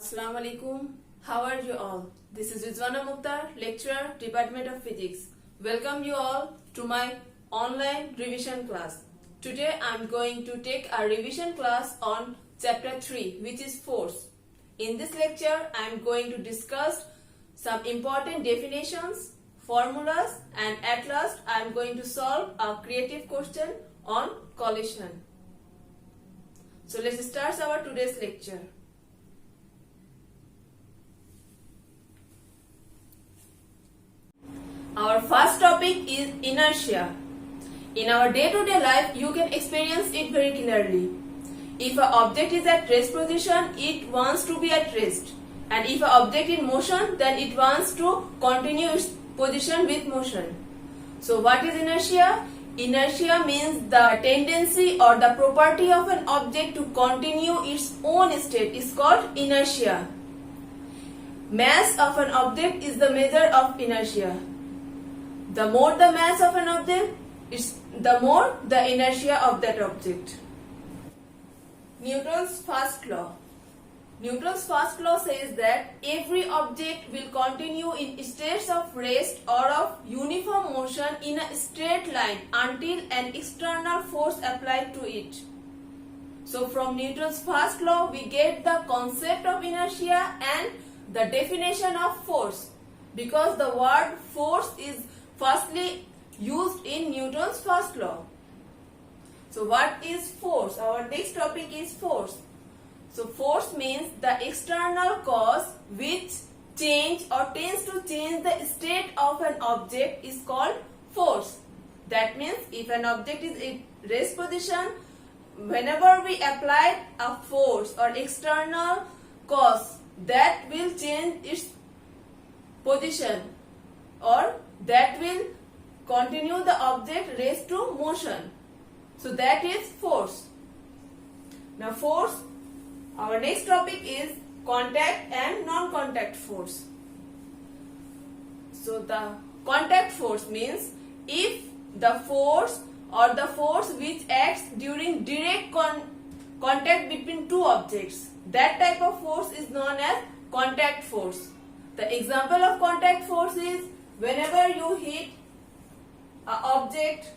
Assalamu alaikum. How are you all? This is Rizwana Mukhtar, lecturer, Department of Physics. Welcome you all to my online revision class. Today I am going to take a revision class on chapter 3, which is force. In this lecture I am going to discuss some important definitions, formulas, and at last I am going to solve a creative question on collision. So let's start our today's lecture. Our first topic is inertia. In our day-to-day life, you can experience it very clearly. If an object is at rest position, it wants to be at rest. And if an object in motion, then it wants to continue its position with motion. So what is inertia? Inertia means the tendency or the property of an object to continue its own state is called inertia. Mass of an object is the measure of inertia. The more the mass of an object, the more the inertia of that object. Newton's first law. Newton's first law says that every object will continue in states of rest or of uniform motion in a straight line until an external force applied to it. So from Newton's first law, we get the concept of inertia and the definition of force, because the word force is firstly used in Newton's first law. So what is force? Our next topic is force. So force means the external cause which change or tends to change the state of an object is called force. That means if an object is in rest position, whenever we apply a force or external cause, that will change its position or that will continue the object raised to motion. So that is force. Now force, our next topic is contact and non-contact force. So the contact force means if the force or the force which acts during direct contact between two objects, that type of force is known as contact force. The example of contact force is whenever you hit an object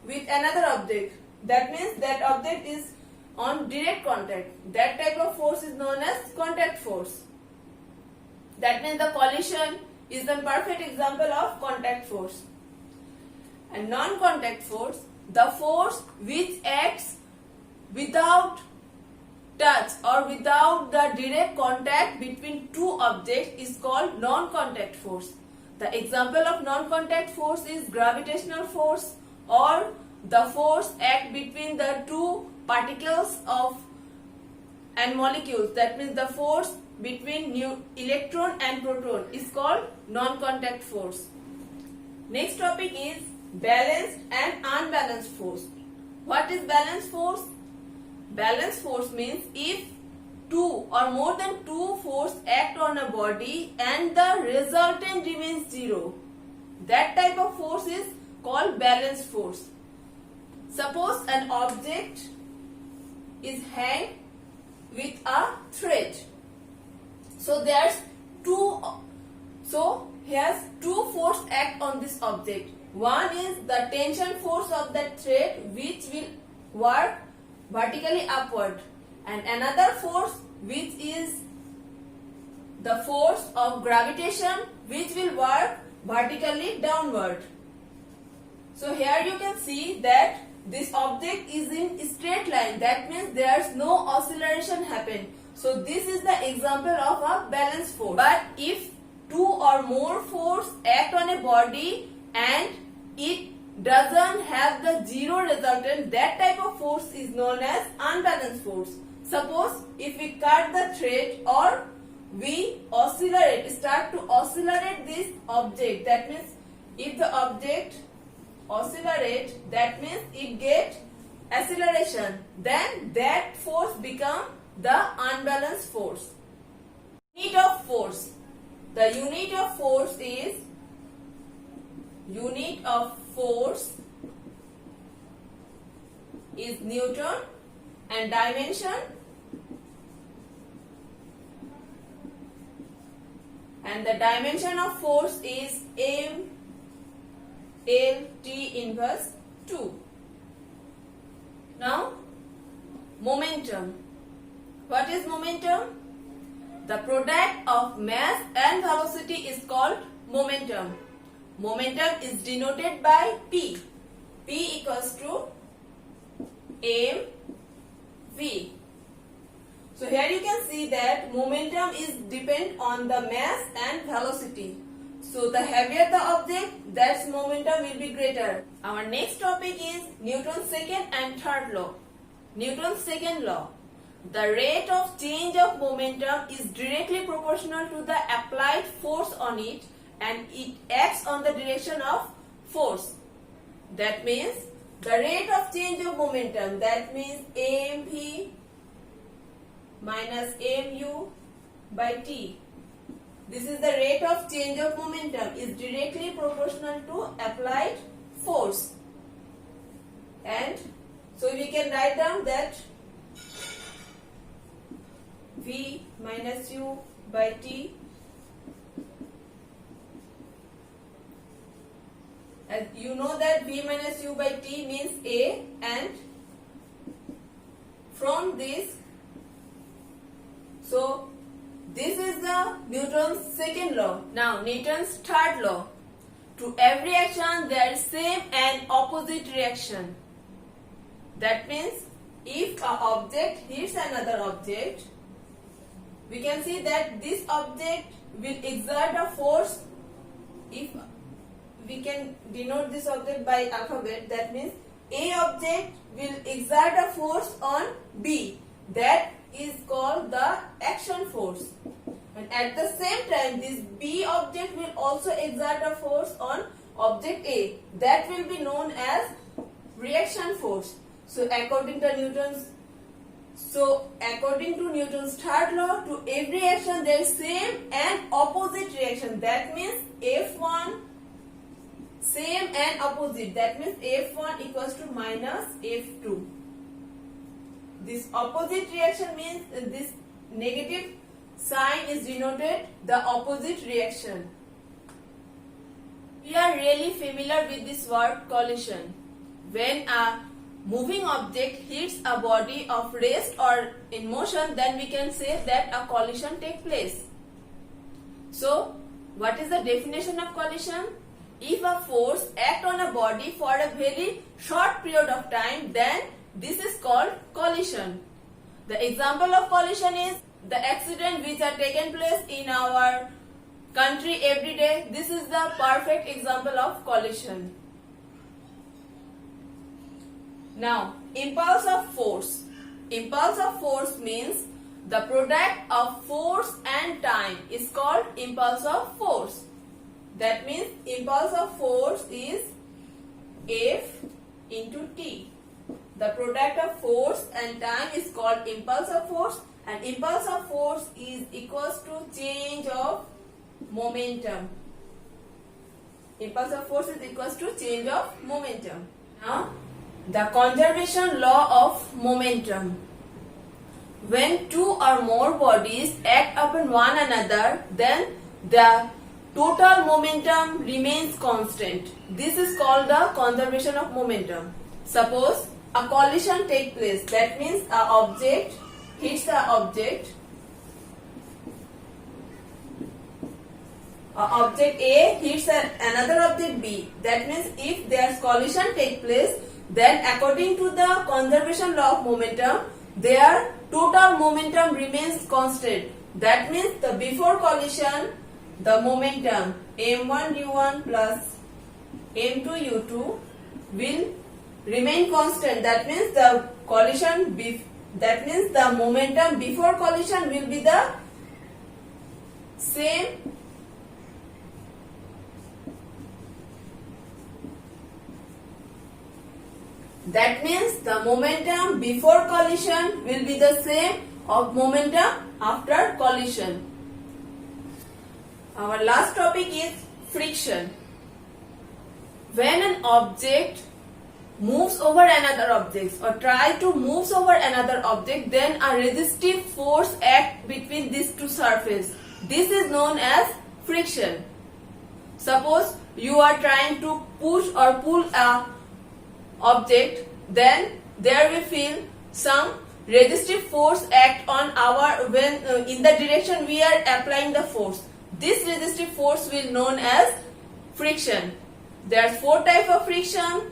with another object, that means that object is on direct contact. That type of force is known as contact force. That means the collision is the perfect example of contact force. And non-contact force, the force which acts without touch or without the direct contact between two objects is called non-contact force. The example of non-contact force is gravitational force or the force act between the two particles and molecules. That means the force between electron and proton is called non-contact force. Next topic is balanced and unbalanced force. What is balanced force? Balanced force means if two or more than two forces act on a body and the resultant remains zero, that type of force is called balanced force. Suppose an object is hanged with a thread. So here's two forces act on this object. One is the tension force of that thread which will work vertically upward, and another force which is the force of gravitation which will work vertically downward. So here you can see that this object is in straight line. That means there is no acceleration happen. So this is the example of a balanced force. But if two or more forces act on a body and it doesn't have the zero resultant, that type of force is known as unbalanced force. Suppose if we cut the thread or we start to oscillate this object, that means if the object oscillates, that means it gets acceleration, then that force becomes the unbalanced force. Unit of force. The unit of force is Newton and dimension and the dimension of force is m L T inverse 2. Now, momentum. What is momentum? The product of mass and velocity is called momentum. Momentum is denoted by P. P equals to m v. So here you can see that momentum is depend on the mass and velocity. So the heavier the object, that's momentum will be greater. Our next topic is Newton's second and third law. Newton's second law. The rate of change of momentum is directly proportional to the applied force on it, and it acts on the direction of force. That means the rate of change of momentum, that means mv minus mu by t. This is the rate of change of momentum is directly proportional to applied force. And so we can write down that v minus u by t, and you know that v minus u by t means a, and from this, so this is the Newton's second law. Now Newton's third law. To every action there is same and opposite reaction. That means if an object hits another object, we can see that this object will exert a force. If we can denote this object by alphabet, that means A object will exert a force on B. That is called the action force. And at the same time, this B object will also exert a force on object A. That will be known as reaction force. So according to Newton's third law, to every action there is same and opposite reaction. That means F1 same and opposite. That means F1 equals to minus F2. This opposite reaction means this negative sign is denoted the opposite reaction. We are really familiar with this word collision. When a moving object hits a body of rest or in motion, then we can say that a collision takes place. So, what is the definition of collision? If a force acts on a body for a very short period of time, then this is called collision. The example of collision is the accident which are taken place in our country every day. This is the perfect example of collision. Now, impulse of force. Impulse of force means the product of force and time is called impulse of force. That means impulse of force is F into T. The product of force and time is called impulse of force, and impulse of force is equals to change of momentum. Impulse of force is equals to change of momentum. Now, the conservation law of momentum. When two or more bodies act upon one another, then the total momentum remains constant. This is called the conservation of momentum. Suppose a collision takes place. That means an object hits the object. Object A hits another object B. That means if their collision takes place, then according to the conservation law of momentum, their total momentum remains constant. That means the before collision, the momentum m1 u1 plus m2 u2 will remain constant. That means the the momentum before collision will be the same. That means the momentum before collision will be the same of momentum after collision. Our last topic is friction. When an object moves over another object or try to move over another object, then a resistive force acts between these two surfaces. This is known as friction. Suppose you are trying to push or pull a object, then there we feel some resistive force act on our when in the direction we are applying the force. This resistive force will known as friction. There are 4 types of friction: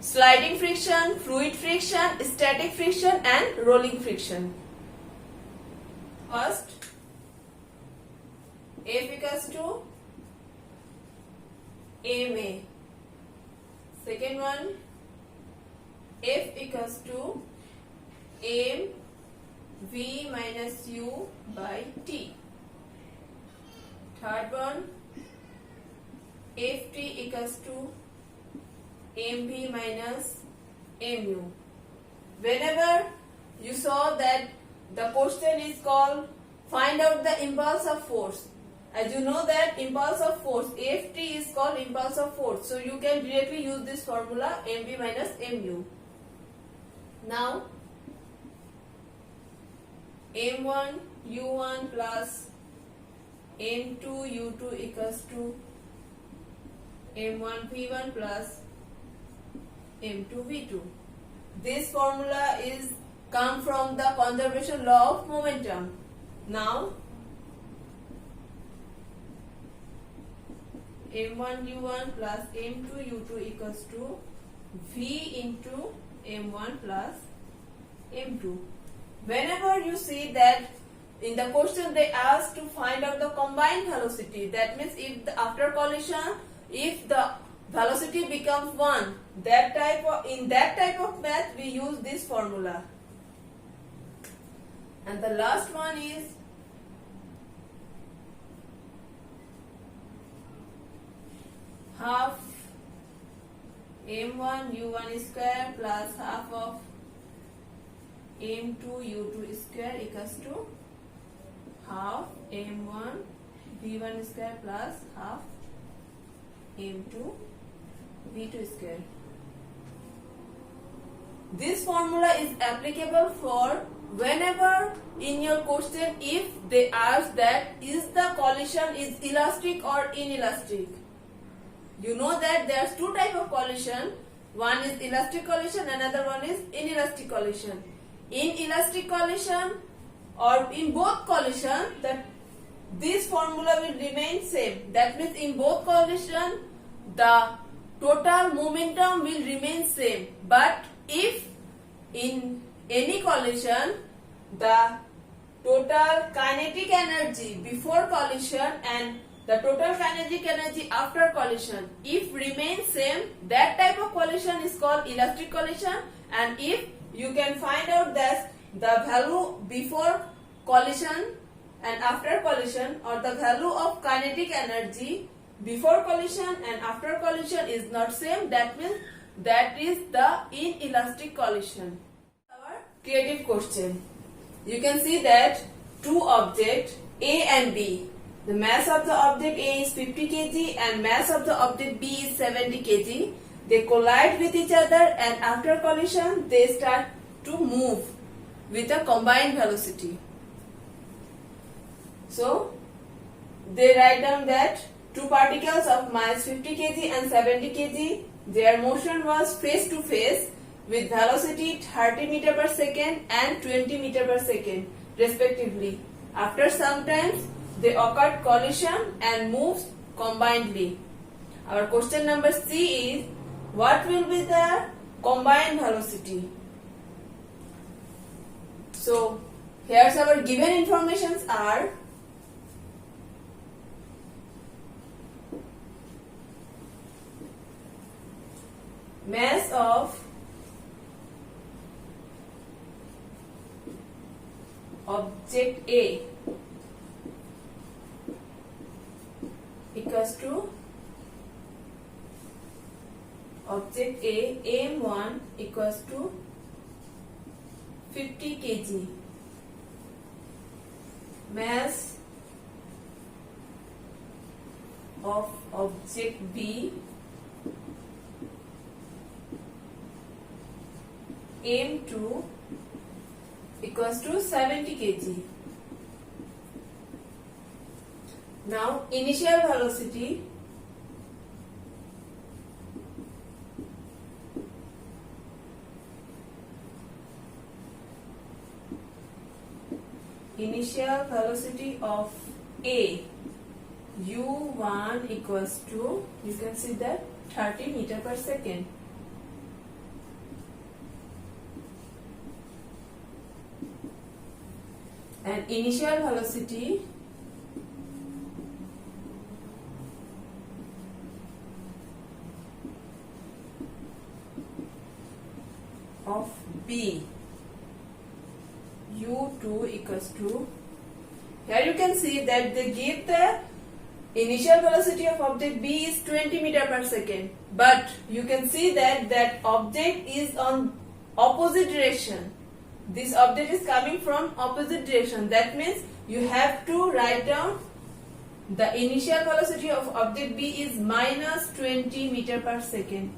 sliding friction, fluid friction, static friction, and rolling friction. First, F equals to ma. Second one, F equals to m v minus u by t. Third one, Ft equals to mv minus mu. Whenever you saw that the question is called find out the impulse of force, as you know that impulse of force Ft is called impulse of force, so you can directly use this formula mv minus mu. Now m1 u1 plus m2 u2 equals to m1 v1 plus m2 v2. This formula is come from the conservation law of momentum. Now m1 u1 plus m2 u2 equals to v into m1 plus m2. Whenever you see that in the question they ask to find out the combined velocity, that means if after collision if the velocity becomes 1, in that type of math we use this formula. And the last one is half m1 u1 square plus half of m2 u2 square equals to half m1 v1 square plus half m2 v2 square. This formula is applicable for whenever in your question if they ask that is the collision is elastic or inelastic. You know that there are 2 types of collision. One is elastic collision, another one is inelastic collision. In elastic collision or in both collision, this formula will remain same. That means in both collision the total momentum will remain same. But if in any collision the total kinetic energy before collision and the total kinetic energy after collision if remains same, that type of collision is called elastic collision. And if you can find out that the value before collision and after collision, or the value of kinetic energy before collision and after collision is not same, that means that is the inelastic collision. Our creative question. You can see that 2 objects A and B. The mass of the object A is 50 kg and mass of the object B is 70 kg. They collide with each other and after collision they start to move with a combined velocity. So they write down that 2 particles of mass 50 kg and 70 kg, their motion was face to face with velocity 30 meter per second and 20 meter per second respectively. After some time they occurred collision and moves combinedly. Our question number C is what will be the combined velocity? So here's our given informations are mass of object A equals to object A m1 equals to 50 kg. Mass of object B m2 equals to 70 kg. Now initial velocity of A u1 equals to, you can see that 30 meter per second. And initial velocity of B u2 equals to, here you can see that they give the initial velocity of object B is 20 meter per second, but you can see that that object is on opposite direction. This object is coming from opposite direction. That means you have to write down the initial velocity of object B is minus 20 meter per second.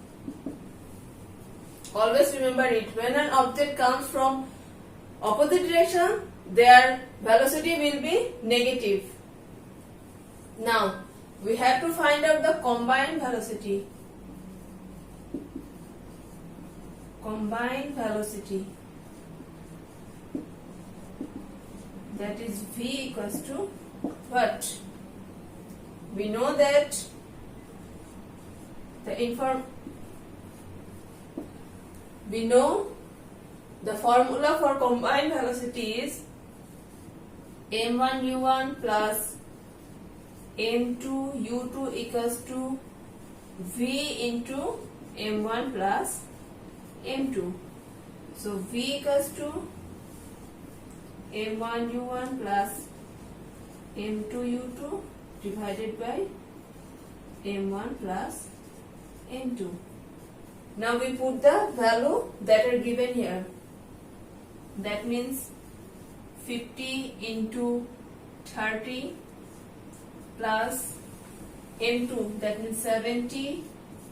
Always remember it. When an object comes from opposite direction, their velocity will be negative. Now, we have to find out the combined velocity. Combined velocity. That is V equals to what? We know that we know the formula for combined velocity is m1 u1 plus m2 u2 equals to v into m1 plus m2. So v equals to m1 u1 plus m2 u2 divided by m1 plus m2. Now we put the value that are given here. That means 50 into 30 plus m2, that means 70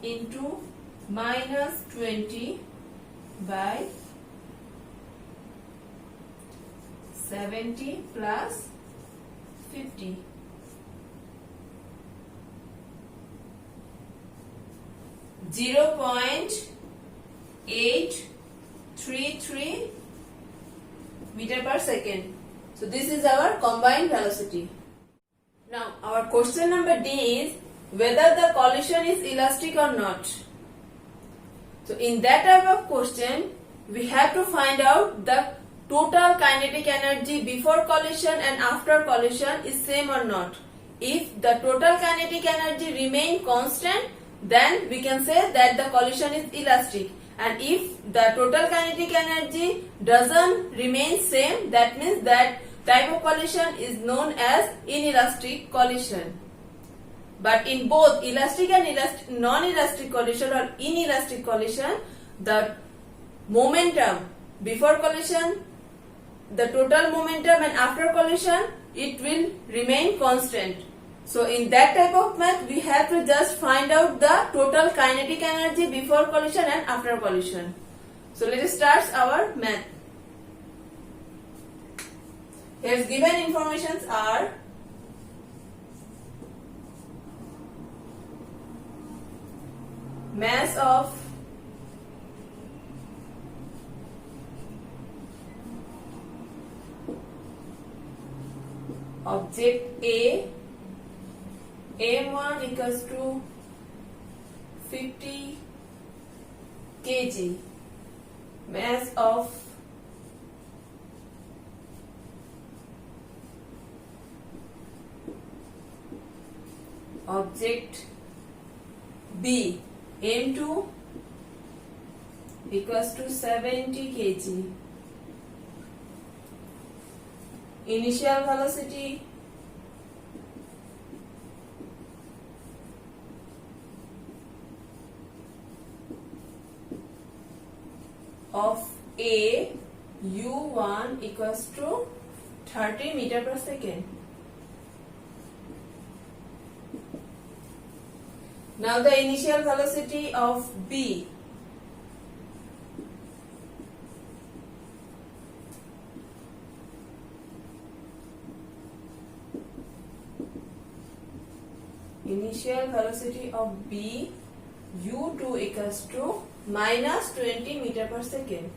into minus 20 by 70 plus 50. Zero 0.833 meter per second. So this is our combined velocity. Now our question number D is whether the collision is elastic or not. So in that type of question, we have to find out the total kinetic energy before collision and after collision is same or not. If the total kinetic energy remain constant, then we can say that the collision is elastic. And if the total kinetic energy doesn't remain same, that means that type of collision is known as inelastic collision. But in both elastic and non-elastic collision or inelastic collision, the momentum before collision, the total momentum, and after collision, it will remain constant. So in that type of math, we have to just find out the total kinetic energy before collision and after collision. So let us start our math. Here's given informations are mass of object A, m1 equals to 50 kg, mass of object B, m2 equals to 70 kg, initial velocity of A u1 equals to 30 meter per second. Now the initial velocity of B initial velocity of B u2 equals to minus 20 meter per second.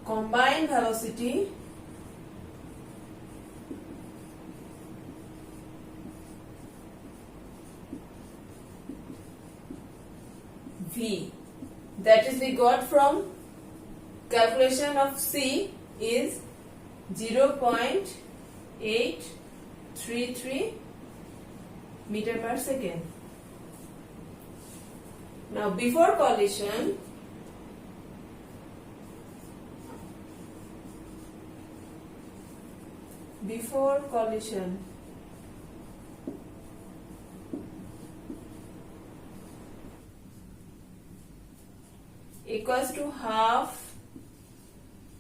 Combined velocity V, that is we got from calculation of C, is 0.833 meter per second. Now before collision, equals to half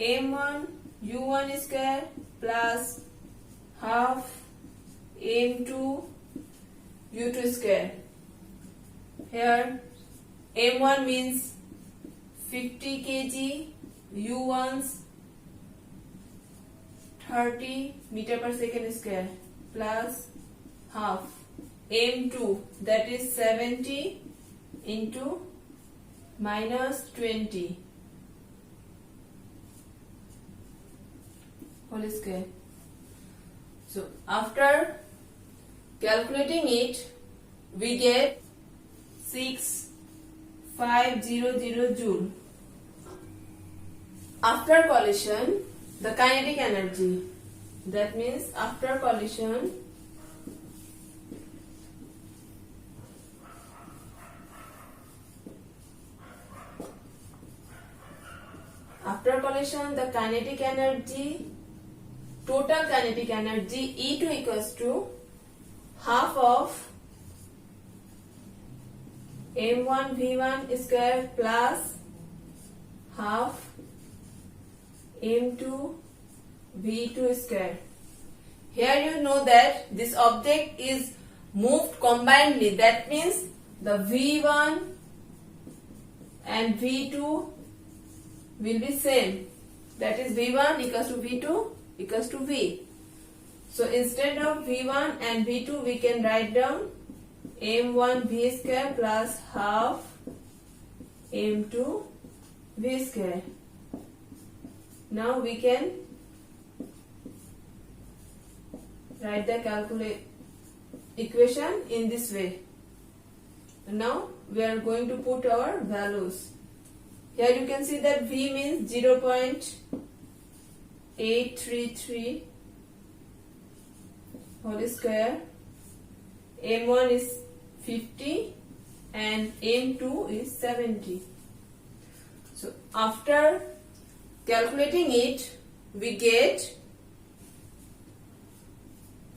m1 u1 square plus half m2 u2 square. Here m1 means 50 kg, u1's 30 meter per second square plus half m2, that is 70 into minus 20 whole square. So after calculating it, we get 6500 joule. After collision, the kinetic energy, that means after collision, the kinetic energy, total kinetic energy E2 equals to half of m1 v1 square plus half m2 v2 square. Here you know that this object is moved combinedly, that means the v1 and v2 will be same, that is v1 equals to v2 equals to v. So instead of v1 and v2 we can write down m1 v square plus half m2 v square. Now we can write the equation in this way. Now we are going to put our values. Here you can see that V means 0.833 whole square, M1 is 50 and M2 is 70. So after calculating it, we get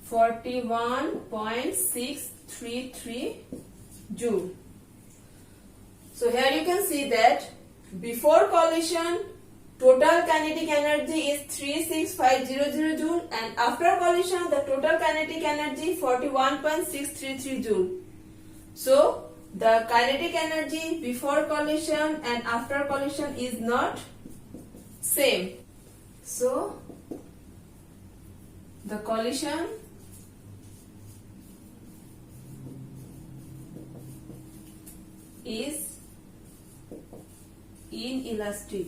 41.633 joule. So here you can see that before collision total kinetic energy is 36500 joule and after collision the total kinetic energy 41.633 joule. So the kinetic energy before collision and after collision is not same. So the collision is inelastic.